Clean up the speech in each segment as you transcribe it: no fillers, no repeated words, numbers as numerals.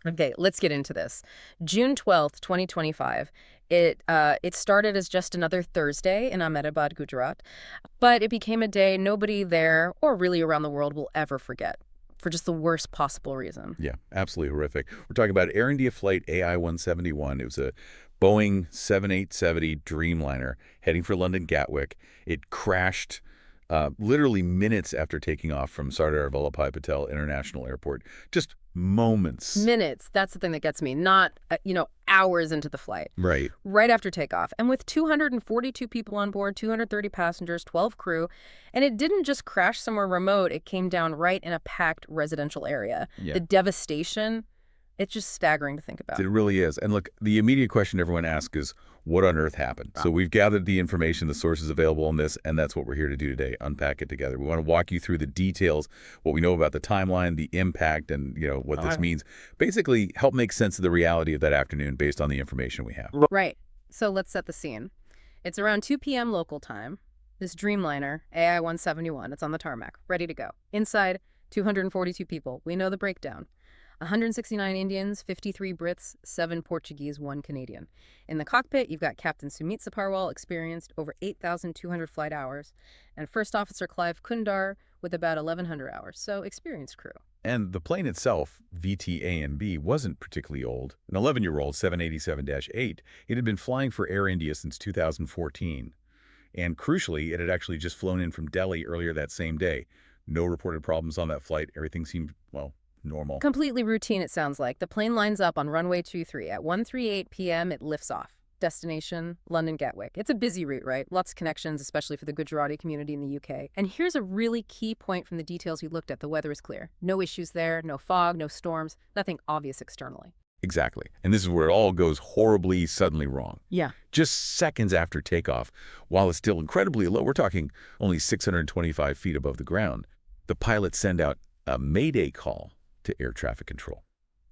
Okay, let's get into this. June 12th, 2025. It started as just another Thursday in Ahmedabad, Gujarat, but it became a day nobody there or really around the world will ever forget for just the worst possible reason. Yeah, absolutely horrific. We're talking about Air India Flight AI171. It was a Boeing 7870 Dreamliner heading for London Gatwick. It crashed literally minutes after taking off from Sardar Vallabhbhai Patel International Airport. Just moments. Minutes, that's the thing that gets me, not, hours into the flight. Right. Right after takeoff. And with 242 people on board, 230 passengers, 12 crew, and it didn't just crash somewhere remote, it came down right in a packed residential area. Yeah. The devastation, it's just staggering to think about. It really is. And look, the immediate question everyone asks is, what on earth happened? So we've gathered the information, the sources available on this, and that's what we're here to do today, unpack it together. We want to walk you through the details, what we know about the timeline, the impact, and what this means. Basically, help make sense of the reality of that afternoon based on the information we have. Right. So let's set the scene. It's around 2 p.m. local time. This Dreamliner, AI171, it's on the tarmac, ready to go. Inside, 242 people. We know the breakdown. 169 Indians, 53 Brits, 7 Portuguese, 1 Canadian. In the cockpit, you've got Captain Sumit Saparwal, experienced over 8,200 flight hours, and First Officer Clive Kundar with about 1,100 hours, so experienced crew. And the plane itself, VT-A&B, wasn't particularly old. An 11-year-old 787-8, it had been flying for Air India since 2014. And crucially, it had actually just flown in from Delhi earlier that same day. No reported problems on that flight. Everything seemed, well, normal. Completely routine, it sounds like. The plane lines up on runway 23. At 1:38 p.m., it lifts off. Destination, London Gatwick. It's a busy route, right? Lots of connections, especially for the Gujarati community in the UK. And here's a really key point from the details you looked at. The weather is clear. No issues there, no fog, no storms, nothing obvious externally. Exactly. And this is where it all goes horribly, suddenly wrong. Yeah. Just seconds after takeoff, while it's still incredibly low, we're talking only 625 feet above the ground, the pilots send out a mayday call to air traffic control.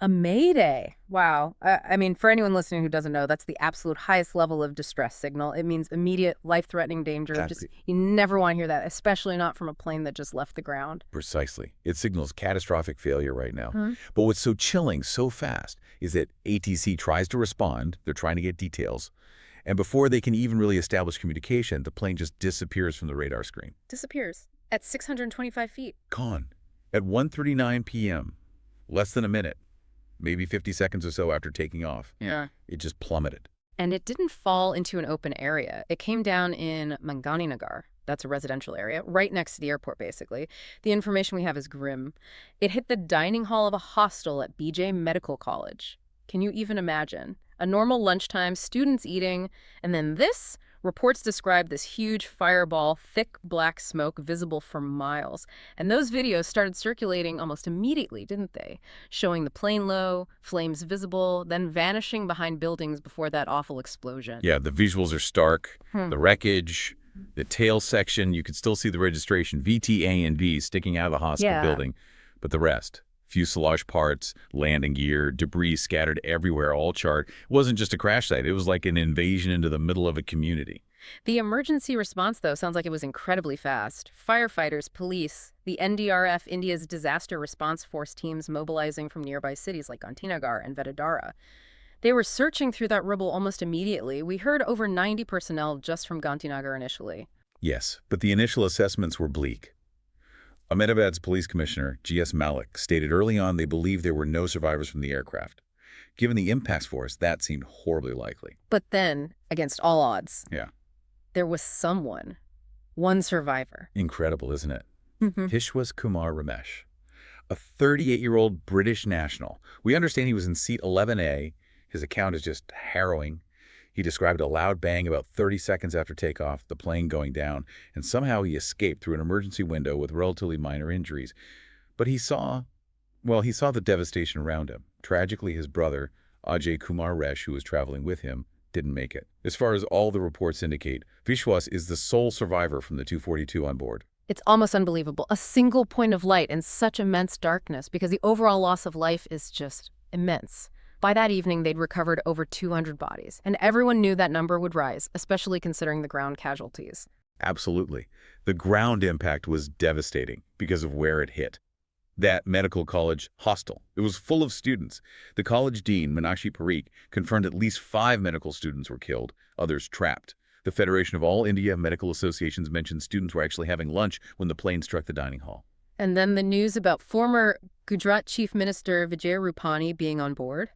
A mayday. Wow. I mean, for anyone listening who doesn't know, that's the absolute highest level of distress signal. It means immediate life-threatening danger. Exactly. You never want to hear that, especially not from a plane that just left the ground. Precisely. It signals catastrophic failure right now. But what's so chilling so fast is that ATC tries to respond. They're trying to get details. And before they can even really establish communication, the plane just disappears from the radar screen. Disappears at 625 feet. Gone. At 1:39 p.m., less than a minute, maybe 50 seconds or so after taking off. Yeah. It just plummeted. And it didn't fall into an open area. It came down in Manganinagar. That's a residential area, right next to the airport, basically. The information we have is grim. It hit the dining hall of a hostel at BJ Medical College. Can you even imagine? A normal lunchtime, students eating, and then this? Reports describe this huge fireball, thick black smoke visible for miles. And those videos started circulating almost immediately, didn't they? Showing the plane low, flames visible, then vanishing behind buildings before that awful explosion. Yeah, the visuals are stark. The wreckage, the tail section, you could still see the registration, VT-A&B, sticking out of the hospital building. But the rest, fuselage parts, landing gear, debris scattered everywhere, all charred. It wasn't just a crash site. It was like an invasion into the middle of a community. The emergency response, though, sounds like it was incredibly fast. Firefighters, police, the NDRF, India's disaster response force teams mobilizing from nearby cities like Gandhinagar and Vadodara. They were searching through that rubble almost immediately. We heard over 90 personnel just from Gandhinagar initially. Yes, but the initial assessments were bleak. Ahmedabad's police commissioner, G.S. Malik, stated early on they believed there were no survivors from the aircraft. Given the impacts force, that seemed horribly likely. But then, against all odds, there was someone. One survivor. Incredible, isn't it? Vishwas Kumar Ramesh, a 38-year-old British national. We understand he was in seat 11A. His account is just harrowing. He described a loud bang about 30 seconds after takeoff, the plane going down, and somehow he escaped through an emergency window with relatively minor injuries. But he saw the devastation around him. Tragically, his brother, Ajay Kumar Resh, who was traveling with him, didn't make it. As far as all the reports indicate, Vishwas is the sole survivor from the 242 on board. It's almost unbelievable. A single point of light in such immense darkness, because the overall loss of life is just immense. By that evening, they'd recovered over 200 bodies, and everyone knew that number would rise, especially considering the ground casualties. Absolutely. The ground impact was devastating because of where it hit. that medical college hostel. It was full of students. The college dean, Meenakshi Parikh, confirmed at least 5 medical students were killed, others trapped. The Federation of All India Medical Associations mentioned students were actually having lunch when the plane struck the dining hall. And then the news about former Gujarat Chief Minister Vijay Rupani being on board.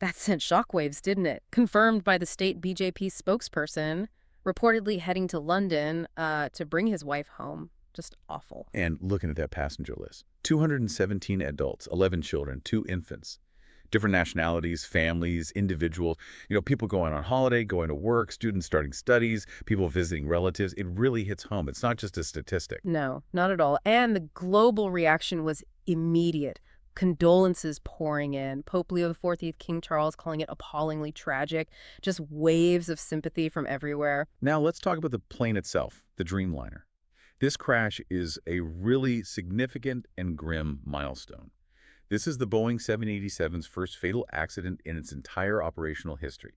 That sent shockwaves, didn't it? Confirmed by the state BJP spokesperson, reportedly heading to London to bring his wife home. Just awful. And looking at that passenger list, 217 adults, 11 children, 2 infants. Different nationalities, families, individuals, people going on holiday, going to work, students starting studies, people visiting relatives. It really hits home. It's not just a statistic. No, not at all. And the global reaction was immediate. Condolences pouring in. Pope Leo XIV, King Charles calling it appallingly tragic. Just waves of sympathy from everywhere. Now let's talk about the plane itself, the Dreamliner. This crash is a really significant and grim milestone. This is the Boeing 787's first fatal accident in its entire operational history.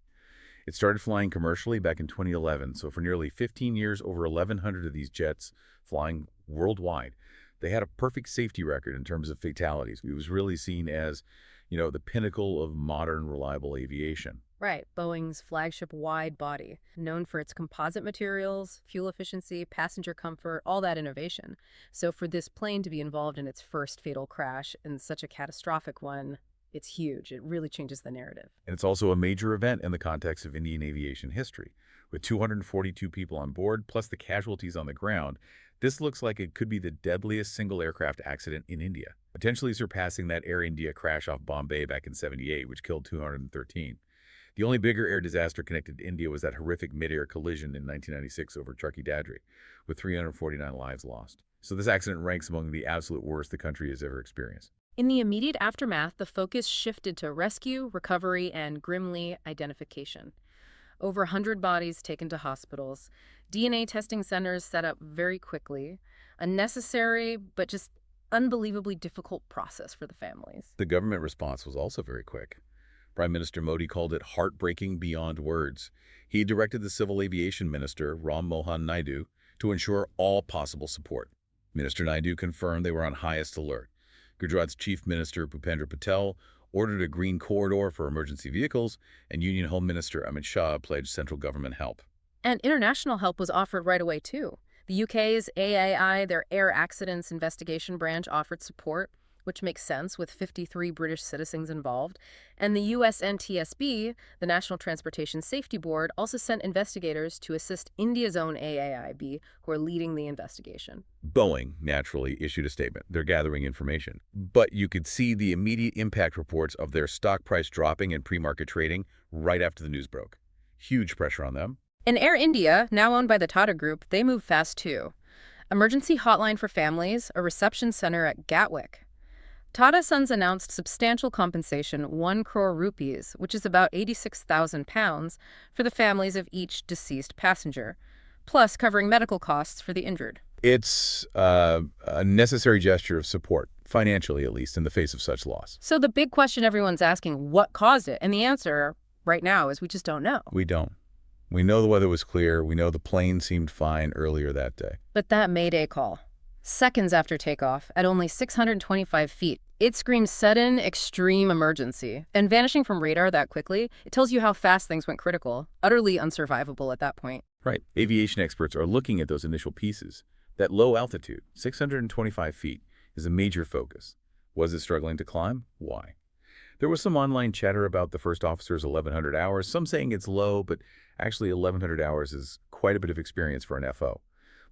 It started flying commercially back in 2011, so for nearly 15 years, over 1,100 of these jets flying worldwide. They had a perfect safety record in terms of fatalities. It was really seen as, the pinnacle of modern, reliable aviation. Right, Boeing's flagship wide body, known for its composite materials, fuel efficiency, passenger comfort, all that innovation. So for this plane to be involved in its first fatal crash, and such a catastrophic one, it's huge. It really changes the narrative. And it's also a major event in the context of Indian aviation history. With 242 people on board, plus the casualties on the ground, this looks like it could be the deadliest single aircraft accident in India, potentially surpassing that Air India crash off Bombay back in '78, which killed 213. The only bigger air disaster connected to India was that horrific mid-air collision in 1996 over Charkhi Dadri, with 349 lives lost. So this accident ranks among the absolute worst the country has ever experienced. In the immediate aftermath, the focus shifted to rescue, recovery, and grimly identification. Over 100 bodies taken to hospitals, DNA testing centers set up very quickly, a necessary but just unbelievably difficult process for the families. The government response was also very quick. Prime Minister Modi called it heartbreaking beyond words. He directed the Civil Aviation Minister, Ram Mohan Naidu, to ensure all possible support. Minister Naidu confirmed they were on highest alert. Gujarat's Chief Minister, Bhupendra Patel, ordered a green corridor for emergency vehicles, and Union Home Minister Amit Shah pledged central government help. And international help was offered right away, too. The UK's AAI, their Air Accidents Investigation Branch, offered support, which makes sense with 53 British citizens involved. And the US NTSB, the National Transportation Safety Board, also sent investigators to assist India's own AAIB, who are leading the investigation. Boeing, naturally, issued a statement. They're gathering information. But you could see the immediate impact reports of their stock price dropping and pre-market trading right after the news broke. Huge pressure on them. And Air India, now owned by the Tata Group, they move fast, too. Emergency hotline for families, a reception center at Gatwick. Tata Sons announced substantial compensation, 1 crore rupees, which is about 86,000 pounds, for the families of each deceased passenger, plus covering medical costs for the injured. It's a necessary gesture of support, financially at least, in the face of such loss. So the big question everyone's asking, what caused it? And the answer right now is we just don't know. We don't. We know the weather was clear. We know the plane seemed fine earlier that day. But that Mayday call, seconds after takeoff, at only 625 feet, it screams sudden, extreme emergency. And vanishing from radar that quickly, it tells you how fast things went critical, utterly unsurvivable at that point. Right. Aviation experts are looking at those initial pieces. That low altitude, 625 feet, is a major focus. Was it struggling to climb? Why? There was some online chatter about the first officer's 1,100 hours, some saying it's low, but actually 1,100 hours is quite a bit of experience for an FO.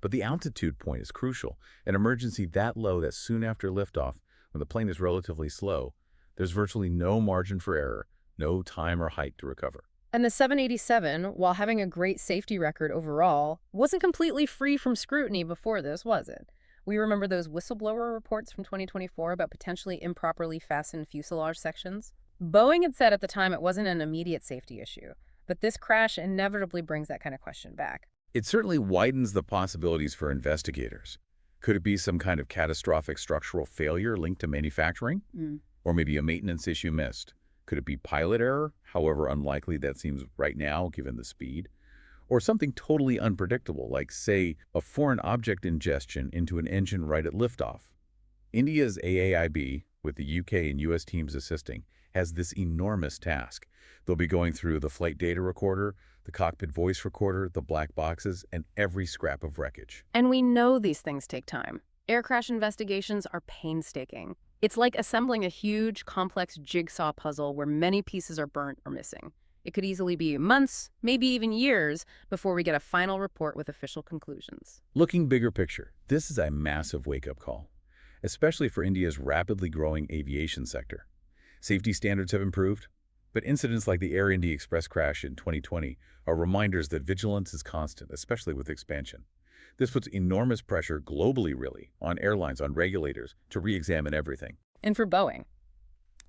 But the altitude point is crucial. An emergency that low that soon after liftoff, when the plane is relatively slow, there's virtually no margin for error, no time or height to recover. And the 787, while having a great safety record overall, wasn't completely free from scrutiny before this, was it? We remember those whistleblower reports from 2024 about potentially improperly fastened fuselage sections. Boeing had said at the time it wasn't an immediate safety issue, but this crash inevitably brings that kind of question back. It certainly widens the possibilities for investigators. Could it be some kind of catastrophic structural failure linked to manufacturing? Or maybe a maintenance issue missed? Could it be pilot error, however unlikely that seems right now given the speed? Or something totally unpredictable, like, say, a foreign object ingestion into an engine right at liftoff? India's AAIB, with the UK and US teams assisting, has this enormous task. They'll be going through the flight data recorder, the cockpit voice recorder, the black boxes, and every scrap of wreckage. And we know these things take time. Air crash investigations are painstaking. It's like assembling a huge, complex jigsaw puzzle where many pieces are burnt or missing. It could easily be months, maybe even years, before we get a final report with official conclusions. Looking bigger picture, this is a massive wake-up call, especially for India's rapidly growing aviation sector. Safety standards have improved, but incidents like the Air India Express crash in 2020 are reminders that vigilance is constant, especially with expansion. This puts enormous pressure globally, really, on airlines, on regulators, to re-examine everything. And for Boeing,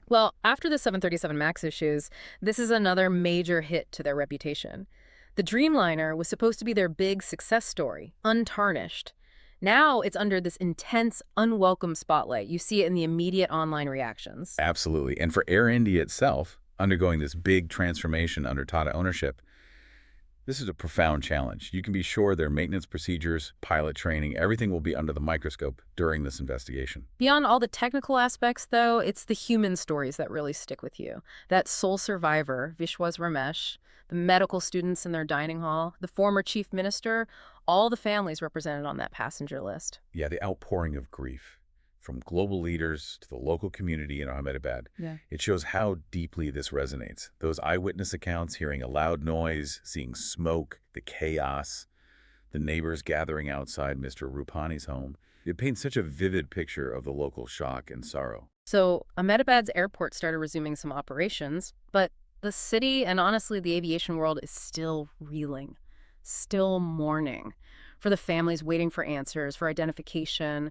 well, after the 737 MAX issues, this is another major hit to their reputation. The Dreamliner was supposed to be their big success story, untarnished. Now it's under this intense, unwelcome spotlight. You see it in the immediate online reactions. Absolutely. And for Air India itself, undergoing this big transformation under Tata ownership, this is a profound challenge. You can be sure their maintenance procedures, pilot training, everything will be under the microscope during this investigation. Beyond all the technical aspects, though, it's the human stories that really stick with you. That sole survivor, Vishwas Ramesh, the medical students in their dining hall, the former chief minister, all the families represented on that passenger list. Yeah, the outpouring of grief from global leaders to the local community in Ahmedabad. Yeah. It shows how deeply this resonates. Those eyewitness accounts, hearing a loud noise, seeing smoke, the chaos, the neighbors gathering outside Mr. Rupani's home. It paints such a vivid picture of the local shock and sorrow. So Ahmedabad's airport started resuming some operations, but the city and honestly the aviation world is still reeling, still mourning. For the families waiting for answers, for identification,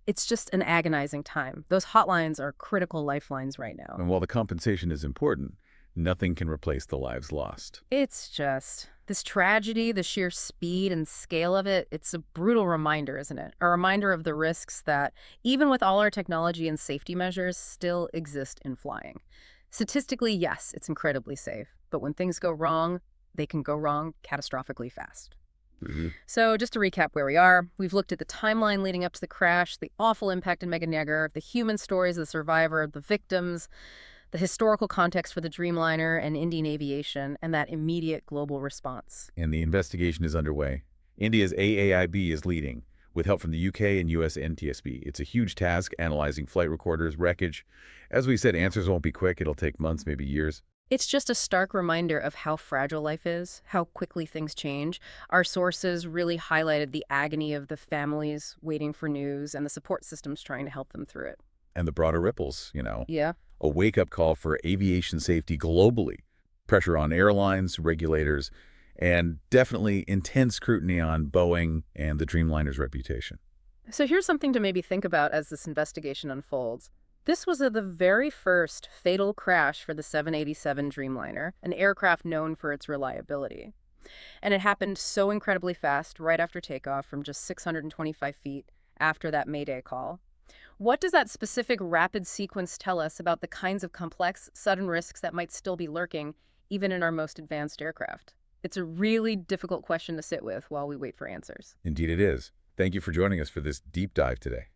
it's just an agonizing time. Those hotlines are critical lifelines right now. And while the compensation is important, nothing can replace the lives lost. It's just this tragedy, the sheer speed and scale of it, it's a brutal reminder, isn't it? A reminder of the risks that, even with all our technology and safety measures, still exist in flying. Statistically, yes, it's incredibly safe. But when things go wrong, they can go wrong catastrophically fast. So just to recap where we are, we've looked at the timeline leading up to the crash, the awful impact in Meganagar, the human stories of the survivor, the victims, the historical context for the Dreamliner and Indian aviation, and that immediate global response. And the investigation is underway. India's AAIB is leading, with help from the UK and US NTSB. It's a huge task, analyzing flight recorders, wreckage. As we said, answers won't be quick. It'll take months, maybe years. It's just a stark reminder of how fragile life is, how quickly things change. Our sources really highlighted the agony of the families waiting for news and the support systems trying to help them through it. And the broader ripples, you know. Yeah. A wake-up call for aviation safety globally. Pressure on airlines, regulators, and definitely intense scrutiny on Boeing and the Dreamliner's reputation. So here's something to maybe think about as this investigation unfolds. This was the very first fatal crash for the 787 Dreamliner, an aircraft known for its reliability. And it happened so incredibly fast right after takeoff from just 625 feet after that Mayday call. What does that specific rapid sequence tell us about the kinds of complex, sudden risks that might still be lurking, even in our most advanced aircraft? It's a really difficult question to sit with while we wait for answers. Indeed it is. Thank you for joining us for this deep dive today.